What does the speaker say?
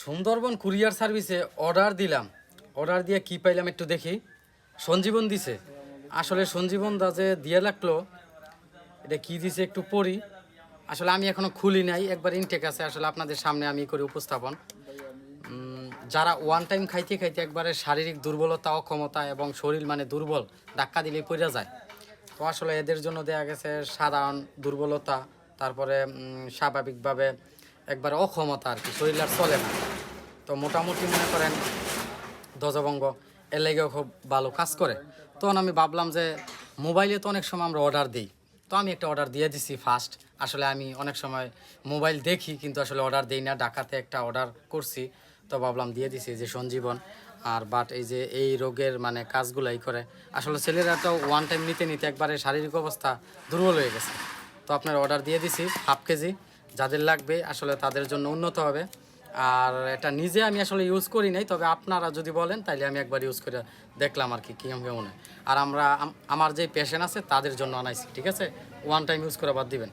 Sundarban courier সার্ভিসে order দিলাম। Order দিয়ে কি পাইলাম একটু দেখি। সঞ্জীবন দিছে। আসলে সঞ্জীবন দা যে দিয়ে লাগলো, এটা কি দিছে একটু পড়ি। আসলে আমি এখনো খুলি নাই, একবার ইনটেক আছে। আসলে আপনাদের সামনে আমি করি উপস্থাপন। যারা ওয়ান টাইম খাইতে খাইতে একবারে শারীরিক দুর্বলতা, অক্ষমতা এবং শরীর মানে দুর্বল, ধাক্কা দিলেই পড়ে যায়। তো আসলে এদের জন্য দেয়া গেছে সাধারণ দুর্বলতা, তারপরে স্বাভাবিকভাবে একবার অক্ষমতা আর কি, শরীর আর চলে না। তো মোটামুটি মনে করেন ধ্বজভঙ্গ এর লেগেও খুব ভালো কাজ করে। তখন আমি ভাবলাম যে মোবাইলে তো অনেক সময় আমরা অর্ডার দিই, তো আমি একটা অর্ডার দিয়ে দিছি ফার্স্ট। আসলে আমি অনেক সময় মোবাইল দেখি কিন্তু আসলে অর্ডার দিই না। ঢাকাতে একটা অর্ডার করছি, তো ভাবলাম দিয়ে দিছি যে সঞ্জীবন। আর বাট এই যে এই রোগের মানে কাজগুলাই করে। আসলে ছেলেরা তো ওয়ান টাইম নিতে নিতে একবারে শারীরিক অবস্থা দুর্বল হয়ে গেছে। তো আপনার অর্ডার দিয়ে দিছি হাফ কেজি, যাদের লাগবে আসলে তাদের জন্য উন্নত হবে। আর এটা নিজে আমি আসলে ইউজ করি নাই, তবে আপনারা যদি বলেন তাইলে আমি একবার ইউজ করে দেখলাম আর কি কেমন হয়। আর আমার যে পেশেন্ট আছে তাদের জন্য আনাইছি, ঠিক আছে? ওয়ান টাইম ইউজ করে বাদ দিবেন।